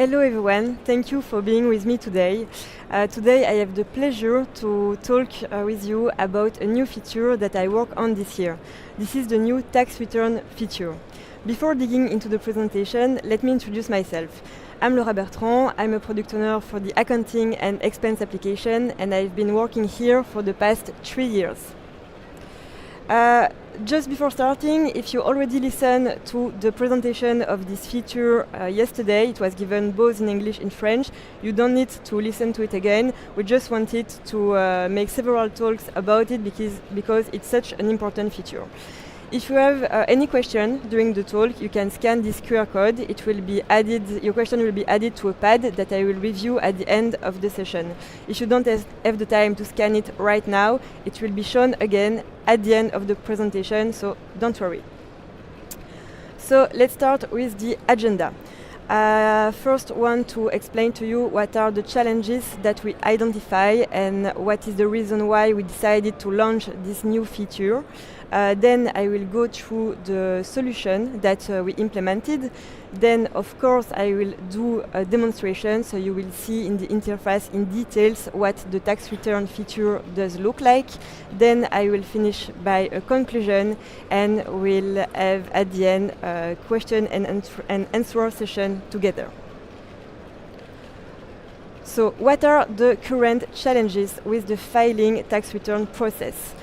Hello everyone, thank you for being with me today. Today I have the pleasure to talk with you about a new feature that I work on this year. This is the new tax return feature. Before digging into the presentation, let me introduce myself. I'm Laura Bertrand, I'm a product owner for the accounting and expense application, and I've been working here for the past 3 years. Just before starting, if you already listened to the presentation of this feature yesterday, it was given both in English and French. You don't need to listen to it again. We just wanted to make several talks about it because it's such an important feature. If you have any question during the talk, you can scan this QR code. It will be added. Your question will be added to a pad that I will review at the end of the session. If you don't have the time to scan it right now, it will be shown again at the end of the presentation, so don't worry. So let's start with the agenda. First, want to explain to you what are the challenges that we identify and what is the reason why we decided to launch this new feature. Then I will go through the solution that we implemented. Then, of course, I will do a demonstration, so you will see in the interface in details what the tax return feature does look like. Then I will finish by a conclusion, and we'll have at the end a question and answer session together. So, what are the current challenges with the filing tax return process?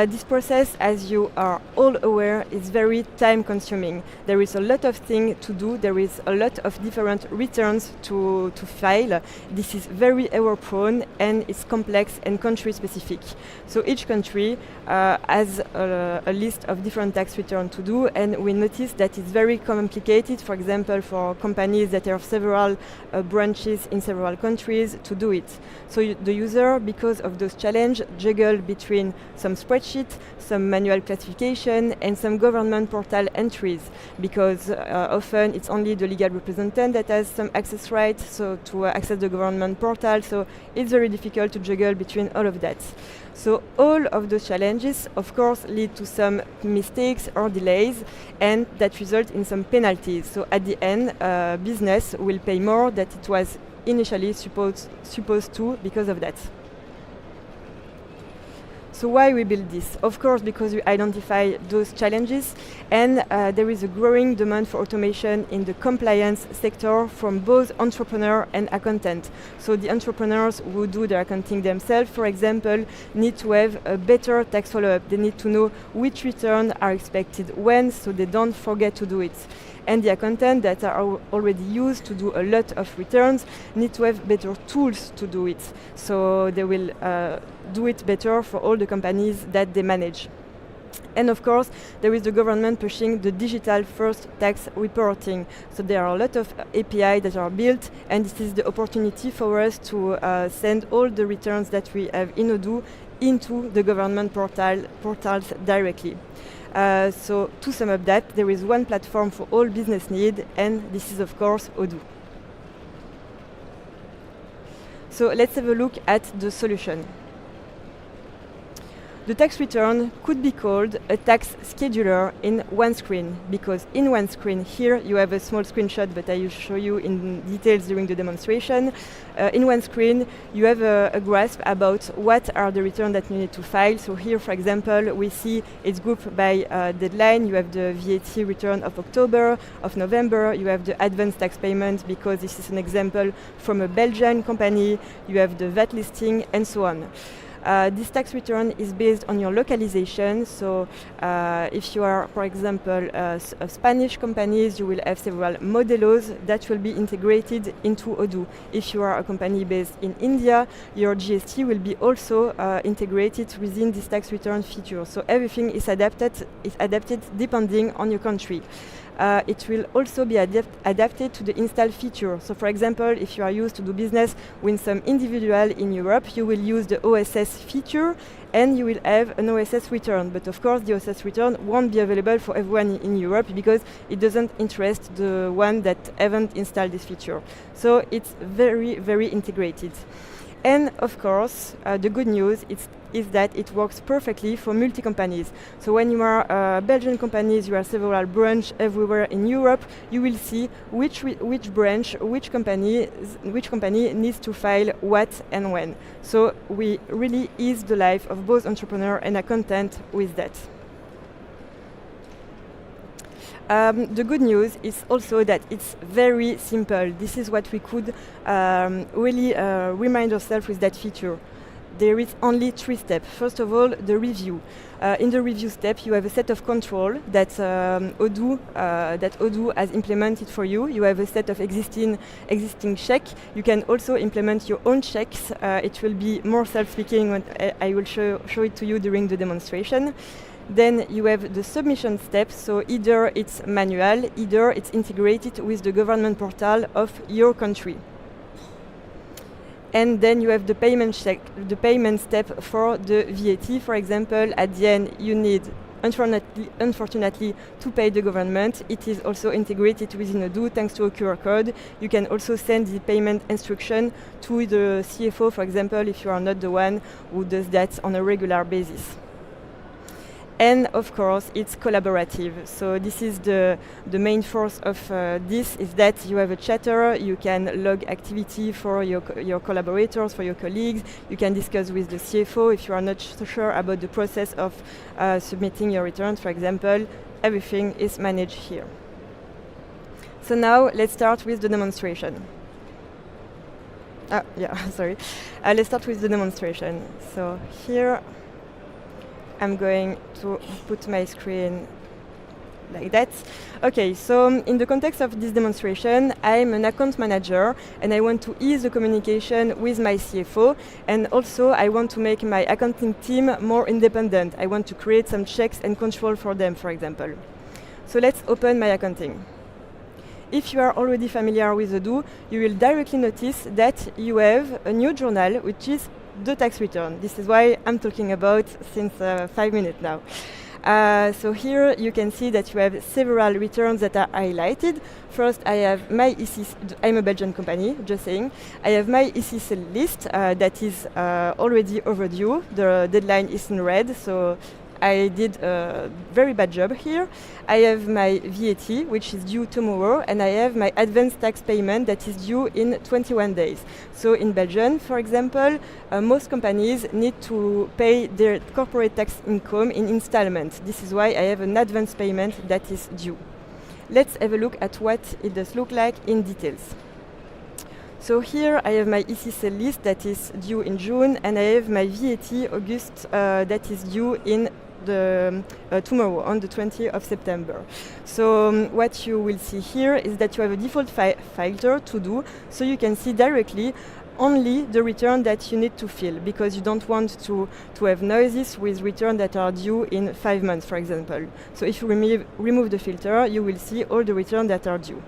This process, as you are all aware, is very time-consuming. There is a lot of things to do. There is a lot of different returns to file. This is very error-prone and it's complex and country-specific. So each country has a list of different tax returns to do, and we notice that it's very complicated, for example, for companies that have several branches in several countries to do it. So the user, because of those challenges, juggle between some spreadsheets, some manual classification, and some government portal entries, because often it's only the legal representative that has some access rights, so to access the government portal, so it's very difficult to juggle between all of that. So all of those challenges, of course, lead to some mistakes or delays, and that result in some penalties. So at the end, business will pay more than it was initially supposed to because of that. So why we build this? Of course, because we identify those challenges, and there is a growing demand for automation in the compliance sector from both entrepreneur and accountant. So the entrepreneurs who do their accounting themselves, for example, need to have a better tax follow-up. They need to know which returns are expected when, so they don't forget to do it. And the accountants that are already used to do a lot of returns need to have better tools to do it. So they will do it better for all the companies that they manage. And of course, there is the government pushing the digital first tax reporting. So there are a lot of APIs that are built, and this is the opportunity for us to send all the returns that we have in Odoo into the government portals directly. So to sum up that, there is one platform for all business needs, and this is of course Odoo. So let's have a look at the solution. The tax return could be called a tax scheduler in one screen, because in one screen here you have a small screenshot, but I will show you in details during the demonstration. In one screen you have a grasp about what are the returns that you need to file. So here, for example, we see it's grouped by deadline. You have the VAT return of October, of November. You have the advance tax payment, because this is an example from a Belgian company. You have the VAT listing, and so on. This tax return is based on your localization. So if you are, for example, a Spanish companies, you will have several modelos that will be integrated into Odoo. If you are a company based in India, your GST will be also integrated within this tax return feature. So everything is adapted depending on your country. It will also be adapted to the install feature. So for example, if you are used to do business with some individual in Europe, you will use the OSS feature and you will have an OSS return. But of course, the OSS return won't be available for everyone in Europe because it doesn't interest the one that haven't installed this feature. So it's very, very integrated. And of course, the good news is is that it works perfectly for multi-companies. So when you are Belgian companies, you have several branches everywhere in Europe, you will see which branch, which company needs to file what and when. So we really ease the life of both entrepreneur and accountant with that. The good news is also that it's very simple. This is what we could really remind ourselves with that feature. There is only 3 steps. First of all, the review. In the review step, you have a set of control that Odoo has implemented for you. You have a set of existing checks. You can also implement your own checks. It will be more self-speaking when I will show it to you during the demonstration. Then you have the submission steps, so either it's manual, either it's integrated with the government portal of your country. And then you have the payment step for the VAT. For example, at the end you need, unfortunately, to pay the government. It is also integrated within Odoo thanks to a QR code. You can also send the payment instruction to the CFO, for example, if you are not the one who does that on a regular basis. And of course, it's collaborative. So this is the main force of this, is that you have a chatter, you can log activity for your collaborators, for your colleagues, you can discuss with the CFO if you are not sure about the process of submitting your returns, for example. Everything is managed here. So now let's start with the demonstration. Let's start with the demonstration. So here, I'm going to put my screen like that. Okay, so in the context of this demonstration, I'm an account manager and I want to ease the communication with my CFO, and also I want to make my accounting team more independent. I want to create some checks and control for them, for example. So let's open my accounting. If you are already familiar with Odoo, you will directly notice that you have a new journal, which is the tax return. This is why I'm talking about since 5 minutes now. So here you can see that you have several returns that are highlighted. First, I have my EC, I'm a Belgian company, just saying. I have my EC list that is already overdue. The deadline is in red, so I did a very bad job here. I have my VAT, which is due tomorrow, and I have my advance tax payment that is due in 21 days. So in Belgium, for example, most companies need to pay their corporate tax income in installments. This is why I have an advance payment that is due. Let's have a look at what it does look like in details. So here I have my EC list that is due in June, and I have my VAT August that is due in tomorrow on the 20th of September. So what you will see here is that you have a default filter to do, so you can see directly only the return that you need to fill, because you don't want to have noises with returns that are due in 5 months, for example. So if you remove the filter, you will see all the returns that are due.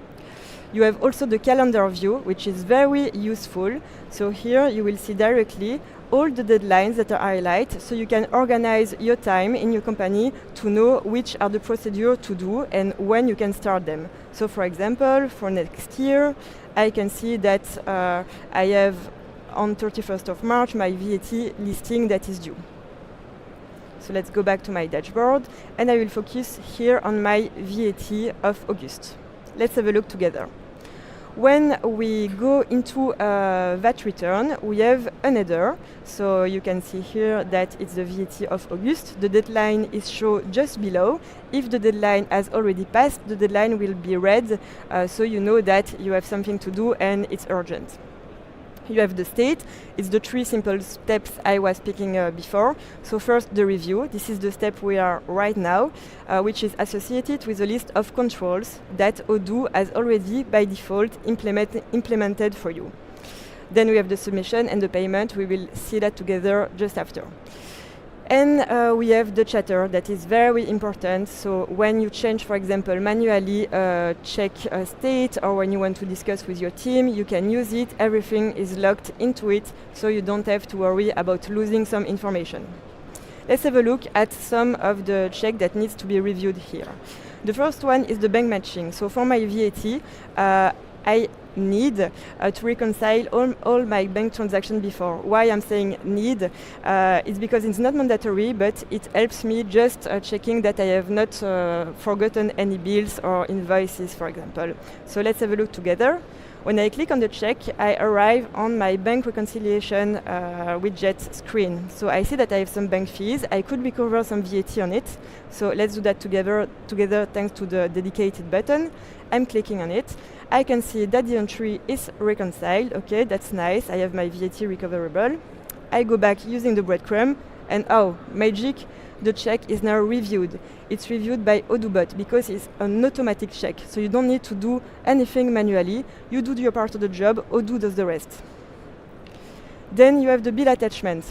You have also the calendar view, which is very useful. So here you will see directly all the deadlines that are highlighted, so you can organize your time in your company to know which are the procedures to do and when you can start them. So for example, for next year, I can see that I have on 31st of March my VAT listing that is due. So let's go back to my dashboard, and I will focus here on my VAT of August. Let's have a look together. When we go into a VAT return, we have an header. So you can see here that it's the VAT of August. The deadline is shown just below. If the deadline has already passed, the deadline will be red, so you know that you have something to do and it's urgent. You have the state. It's the 3 simple steps I was speaking before. So first, the review. This is the step we are right now, which is associated with a list of controls that Odoo has already, by default, implemented for you. Then we have the submission and the payment. We will see that together just after. And we have the chatter that is very important. So when you change, for example, manually check state, or when you want to discuss with your team, you can use it. Everything is locked into it, so you don't have to worry about losing some information. Let's have a look at some of the checks that needs to be reviewed here. The first one is the bank matching. So for my VAT, I need to reconcile all my bank transactions before. Why I'm saying need? It's because it's not mandatory, but it helps me just checking that I have not forgotten any bills or invoices, for example. So let's have a look together. When I click on the check, I arrive on my bank reconciliation widget screen. So I see that I have some bank fees. I could recover some VAT on it. So let's do that together thanks to the dedicated button. I'm clicking on it. I can see that the entry is reconciled. Okay, that's nice. I have my VAT recoverable. I go back using the breadcrumb, and oh, magic, the check is now reviewed. It's reviewed by Odoo bot because it's an automatic check. So you don't need to do anything manually. You do your part of the job, Odoo does the rest. Then you have the bill attachment.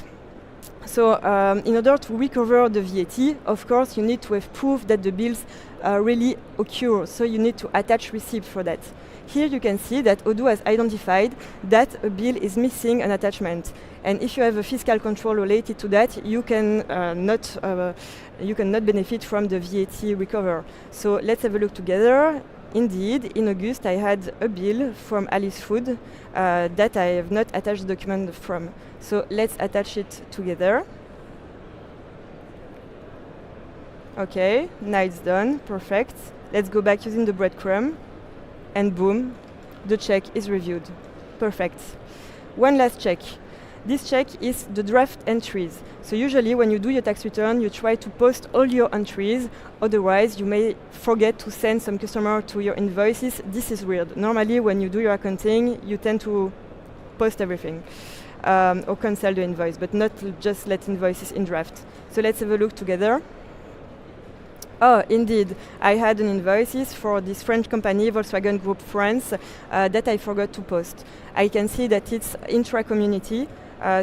So in order to recover the VAT, of course, you need to have proof that the bills really occur. So you need to attach receipt for that. Here you can see that Odoo has identified that a bill is missing an attachment. And if you have a fiscal control related to that, you cannot benefit from the VAT recover. So let's have a look together. Indeed, in August, I had a bill from Alice Food that I have not attached the document from. So let's attach it together. Okay, now it's done, perfect. Let's go back using the breadcrumb, and boom, the check is reviewed. Perfect. One last check. This check is the draft entries. So usually when you do your tax return, you try to post all your entries, otherwise you may forget to send some customer to your invoices. This is weird. Normally when you do your accounting, you tend to post everything or cancel the invoice, but not just let invoices in draft. So let's have a look together. Oh, indeed, I had an invoices for this French company, Volkswagen Group France, that I forgot to post. I can see that it's intra-community.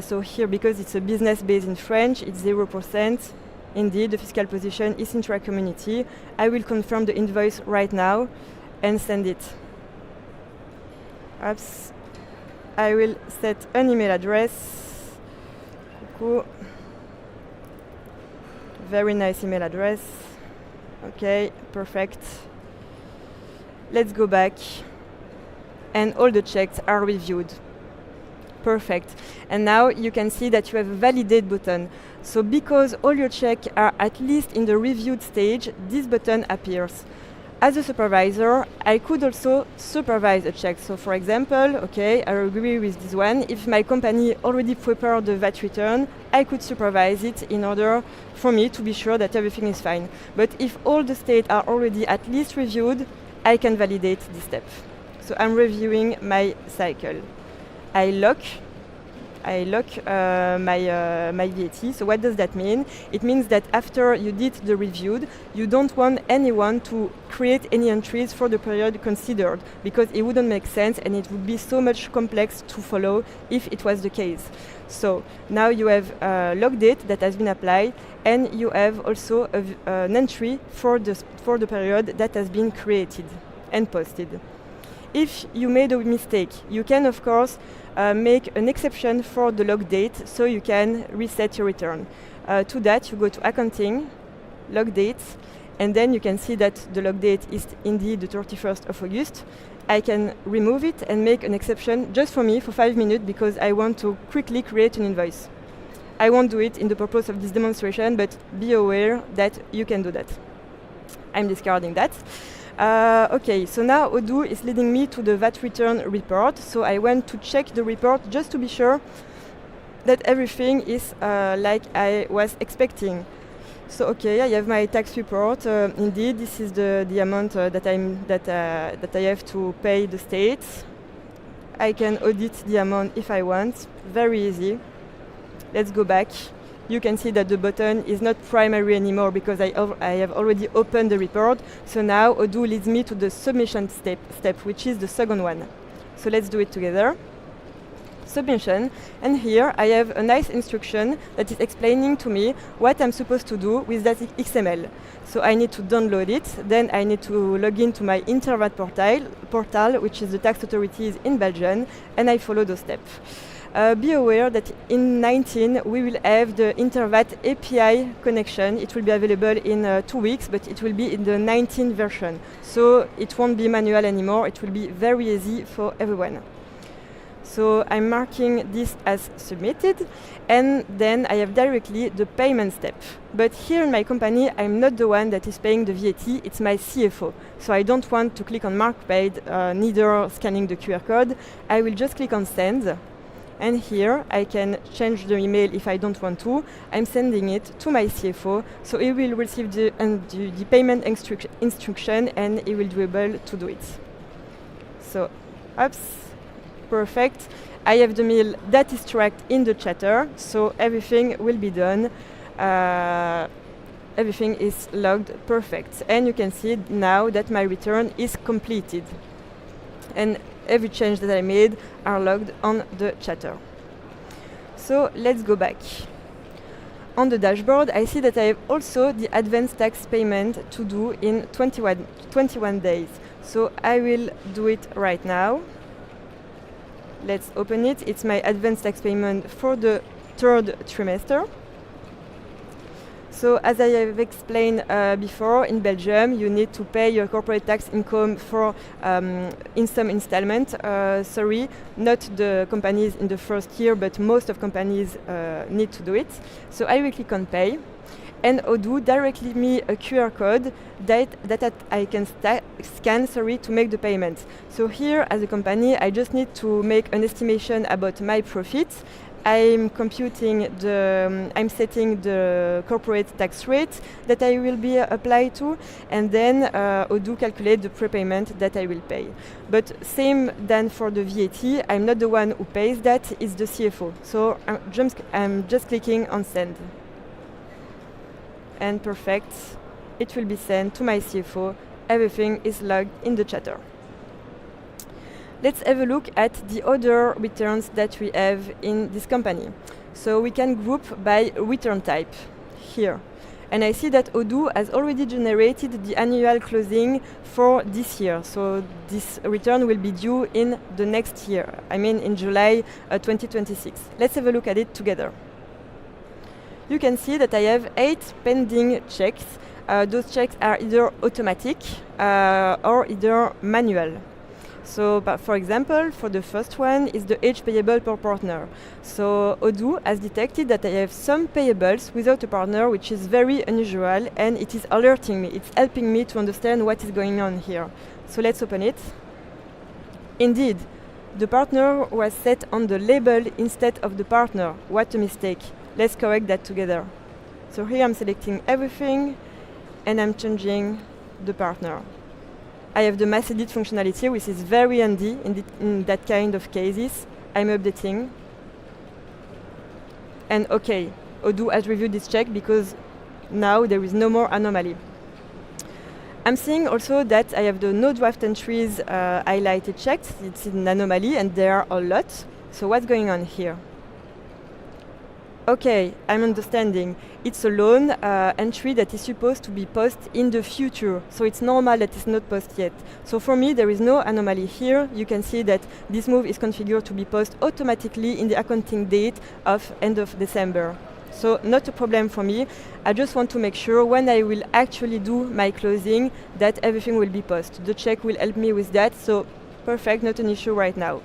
So here, because it's a business based in French, it's 0%. Indeed, the fiscal position is intra-community. I will confirm the invoice right now and send it. Oops. I will set an email address. Coucou. Very nice email address. Okay, perfect. Let's go back. And all the checks are reviewed. Perfect. And now you can see that you have a validate button. So because all your checks are at least in the reviewed stage, this button appears. As a supervisor, I could also supervise a check. So for example, okay, I agree with this one. If my company already prepared the VAT return, I could supervise it in order for me to be sure that everything is fine. But if all the states are already at least reviewed, I can validate this step. So I'm reviewing my cycle. I lock my VAT. So what does that mean? It means that after you did the reviewed, you don't want anyone to create any entries for the period considered, because it wouldn't make sense and it would be so much complex to follow if it was the case. So now you have a log date that has been applied, and you have also an entry for the period that has been created and posted. If you made a mistake, you can of course make an exception for the log date, so you can reset your return. To that, you go to Accounting, Log Dates, and then you can see that the log date is indeed the 31st of August. I can remove it and make an exception just for me for 5 minutes, because I want to quickly create an invoice. I won't do it in the purpose of this demonstration, but be aware that you can do that. I'm discarding that. Okay, so now Odoo is leading me to the VAT return report. So I went to check the report just to be sure that everything is like I was expecting. So okay, I have my tax report. Indeed, this is the amount that I have to pay the state. I can audit the amount if I want. Very easy. Let's go back. You can see that the button is not primary anymore because I have already opened the report. So now Odoo leads me to the submission step, which is the second one. So let's do it together. Submission, and here I have a nice instruction that is explaining to me what I'm supposed to do with that XML. So I need to download it, then I need to log into my Intervat portal, which is the tax authorities in Belgium, and I follow those steps. Be aware that in 19 we will have the Intervat API connection. It will be available in 2 weeks, but it will be in the 19 version. So it won't be manual anymore. It will be very easy for everyone. So I'm marking this as submitted, and then I have directly the payment step. But here in my company, I'm not the one that is paying the VAT, it's my CFO. So I don't want to click on mark paid, neither scanning the QR code. I will just click on send. And here I can change the email if I don't want to. I'm sending it to my CFO, so he will receive the payment instruction and he will be able to do it. So, oops. Perfect. I have the mail that is tracked in the chatter, so everything will be done. Everything is logged perfect. And you can see now that my return is completed. And every change that I made are logged on the chatter. So let's go back. On the dashboard, I see that I have also the advanced tax payment to do in 21 days. So I will do it right now. Let's open it. It's my advanced tax payment for the 3rd trimester. So as I have explained before, in Belgium you need to pay your corporate tax income for in some installment. Sorry, not the companies in the first year, but most of companies need to do it. So I will click on pay, and Odoo directly me a QR code that I can scan to make the payment. So here, as a company, I just need to make an estimation about my profits. I'm setting the corporate tax rate that I will be applied to, and then Odoo calculate the prepayment that I will pay. But same than for the VAT, I'm not the one who pays that, it's the CFO. So I'm just clicking on send. And perfect, it will be sent to my CFO. Everything is logged in the chatter. Let's have a look at the other returns that we have in this company. So we can group by return type here. And I see that Odoo has already generated the annual closing for this year. So this return will be due in the next year, I mean in July 2026. Let's have a look at it together. You can see that I have 8 pending checks. Those checks are either automatic or either manual. So, for example, for the first one is the age payable per partner. So Odoo has detected that I have some payables without a partner, which is very unusual, and it is alerting me. It's helping me to understand what is going on here. So let's open it. Indeed, the partner was set on the label instead of the partner. What a mistake. Let's correct that together. So here I'm selecting everything and I'm changing the partner. I have the mass edit functionality, which is very handy in that kind of cases. I'm updating. And okay, Odoo has reviewed this check because now there is no more anomaly. I'm seeing also that I have the no draft entries highlighted checked. It's an anomaly and there are a lot. So what's going on here? Okay, I'm understanding. It's a loan entry that is supposed to be posted in the future. So it's normal that it's not posted yet. So for me, there is no anomaly here. You can see that this move is configured to be posted automatically in the accounting date of end of December. So not a problem for me. I just want to make sure when I will actually do my closing that everything will be posted. The check will help me with that. So perfect, not an issue right now.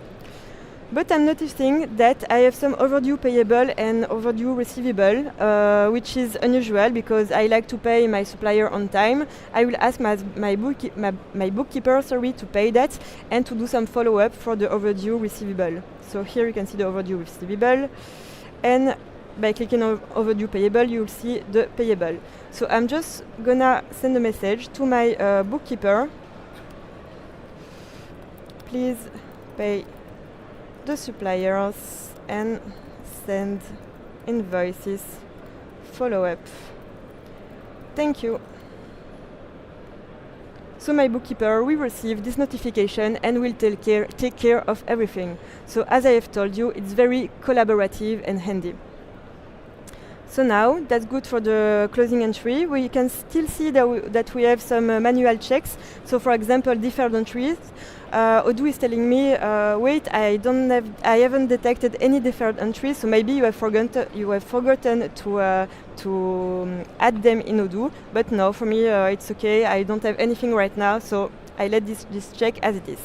But I'm noticing that I have some overdue payable and overdue receivable, which is unusual because I like to pay my supplier on time. I will ask my bookkeeper to pay that and to do some follow-up for the overdue receivable. So here you can see the overdue receivable, and by clicking on overdue payable, you will see the payable. So I'm just gonna send a message to my bookkeeper. Please pay the suppliers and send invoices follow-up. Thank you. So my bookkeeper will receive this notification and will take care of everything. So as I have told you, it's very collaborative and handy. So now that's good for the closing entry. We can still see that we have some manual checks. So for example, deferred entries. Odoo is telling me, wait, I haven't detected any deferred entries. So maybe you have forgotten to add them in Odoo. But no, for me it's okay. I don't have anything right now, so I let this check as it is.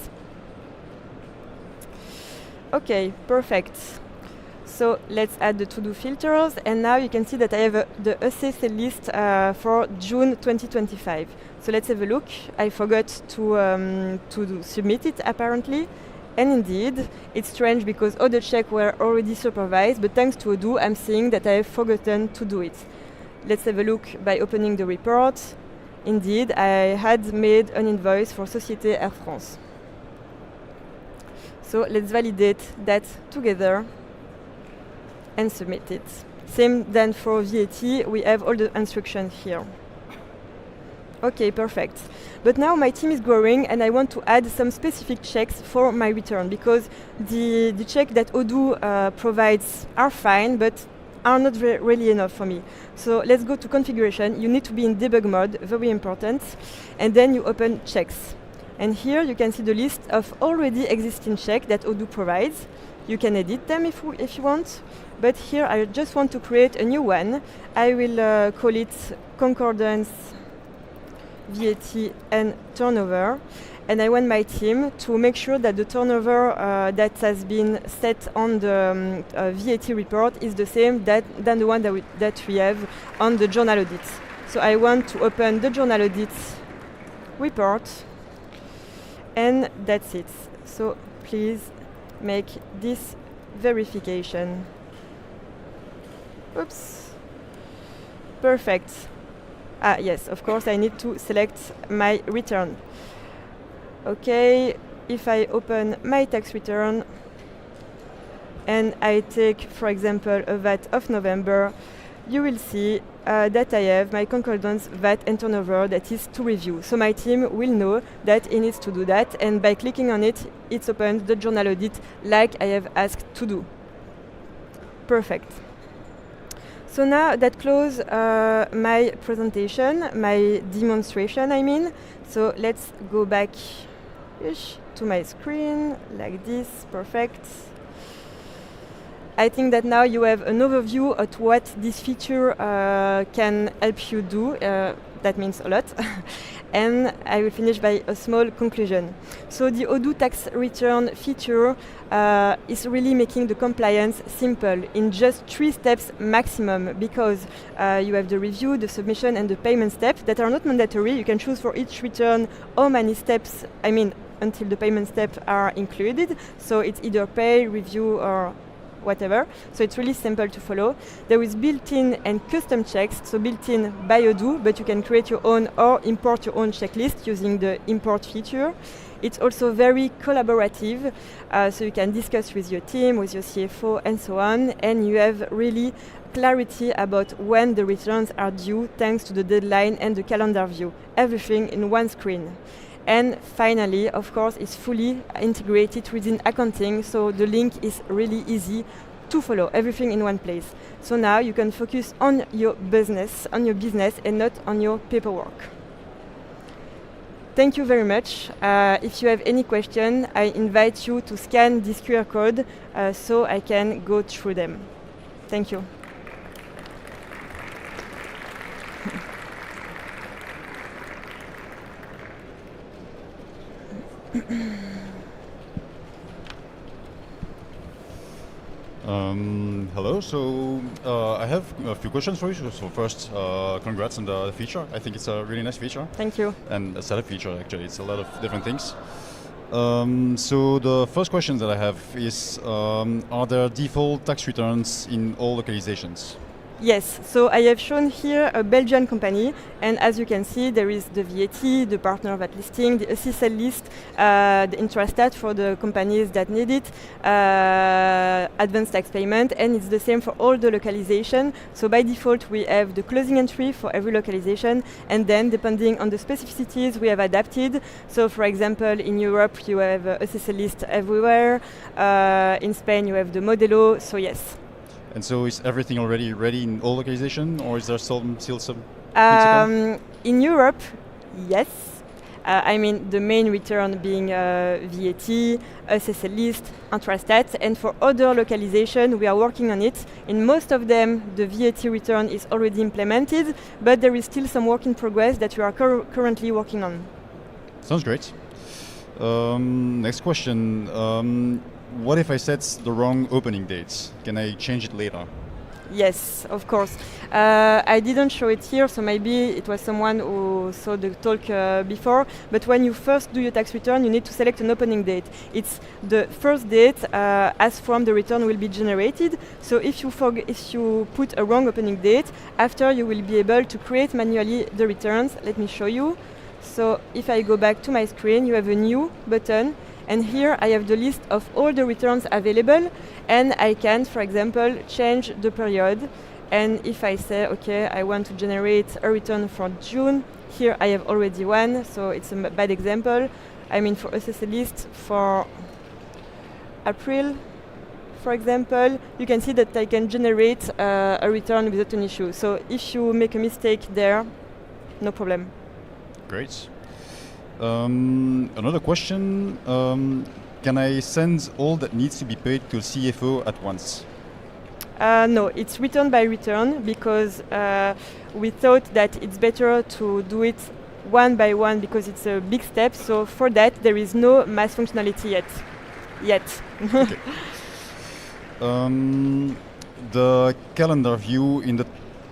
Okay, perfect. So let's add the to-do filters, and now you can see that I have the ECC list for June 2025. So let's have a look. I forgot to submit it apparently, and indeed it's strange because all the checks were already supervised, but thanks to Odoo I'm seeing that I have forgotten to do it. Let's have a look by opening the report. Indeed, I had made an invoice for Société Air France. So let's validate that together and submit it. Same than for VAT, we have all the instructions here. Okay, perfect. But now my team is growing and I want to add some specific checks for my return because the check that Odoo provides are fine, but are not really enough for me. So let's go to configuration. You need to be in debug mode, very important. And then you open checks. And here you can see the list of already existing checks that Odoo provides. You can edit them if you want. But here I just want to create a new one. I will call it concordance, VAT and turnover. And I want my team to make sure that the turnover that has been set on the VAT report is the same than the one that we have on the journal audit. So I want to open the journal audit report, and that's it. So please make this verification. Oops. Perfect. Yes, of course I need to select my return. Okay, if I open my tax return and I take, for example, a VAT of November, you will see that I have my concordance, VAT and turnover that is to review. So my team will know that it needs to do that, and by clicking on it, it's opened the journal audit like I have asked to do. Perfect. So now that closes my presentation, my demonstration, I mean. So let's go back to my screen, like this, perfect. I think that now you have an overview of what this feature can help you do. That means a lot. And I will finish by a small conclusion. So the Odoo tax return feature is really making the compliance simple in just 3 steps maximum, because you have the review, the submission and the payment steps that are not mandatory. You can choose for each return how many steps, until the payment steps are included. So it's either pay, review or whatever. So it's really simple to follow. There is built-in and custom checks, so built-in by Odoo, but you can create your own or import your own checklist using the import feature. It's also very collaborative, so you can discuss with your team, with your CFO and so on, and you have really clarity about when the returns are due thanks to the deadline and the calendar view. Everything in one screen. And finally, of course, it's fully integrated within accounting, so the link is really easy to follow, everything in one place. So now you can focus on your business and not on your paperwork. Thank you very much. If you have any question, I invite you to scan this QR code so I can go through them. Thank you. Hello, so I have a few questions for you. So first, congrats on the feature. I think it's a really nice feature. Thank you. And a set of feature, actually. It's a lot of different things. So the first question that I have is, are there default tax returns in all localizations? Yes, so I have shown here a Belgian company, and as you can see, there is the VAT, the partner VAT listing, the SSL list, the Intrastat for the companies that need it, advanced tax payment, and it's the same for all the localization. So by default, we have the closing entry for every localization, and then depending on the specificities, we have adapted. So for example, in Europe, you have a SSL list everywhere. In Spain, you have the Modelo, so yes. And so is everything already ready in all localization, or is there still some things to come? In Europe, yes. I mean, the main return being VAT, SSL list, intrastat, and for other localization, we are working on it. In most of them, the VAT return is already implemented, but there is still some work in progress that we are currently working on. Sounds great. Next question. What if I set the wrong opening date? Can I change it later? Yes, of course. I didn't show it here, so maybe it was someone who saw the talk before. But when you first do your tax return, you need to select an opening date. It's the first date as from the return will be generated. So if you put a wrong opening date, after you will be able to create manually the returns. Let me show you. So if I go back to my screen, you have a new button. And here I have the list of all the returns available, and I can, for example, change the period. And if I say, okay, I want to generate a return for June, here I have already one, so it's a bad example. I mean, for SSL list for April, for example, you can see that I can generate a return without an issue. So if you make a mistake there, no problem. Great. Another question, can I send all that needs to be paid to CFO at once? No, it's return by return because we thought that it's better to do it one by one because it's a big step. So for that, there is no mass functionality yet. Okay. The calendar view in the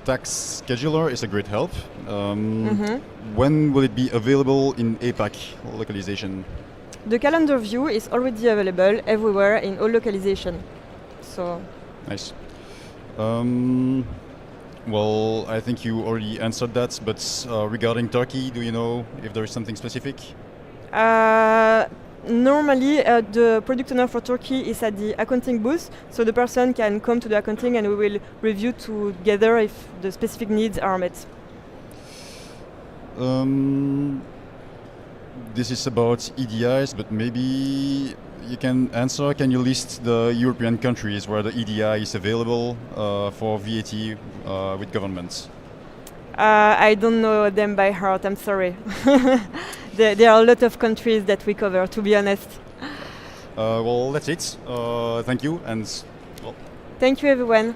tax scheduler is a great help. When will it be available in APAC localization? The calendar view is already available everywhere in all localization. So nice. Well, I think you already answered that, but regarding Turkey, do you know if there is something specific? Normally, the product owner for Turkey is at the accounting booth, so the person can come to the accounting and we will review together if the specific needs are met. This is about EDIs, but maybe you can answer. Can you list the European countries where the EDI is available for VAT with governments? I don't know them by heart, I'm sorry. There are a lot of countries that we cover, to be honest. Well, that's it. Thank you, and well. Thank you, everyone.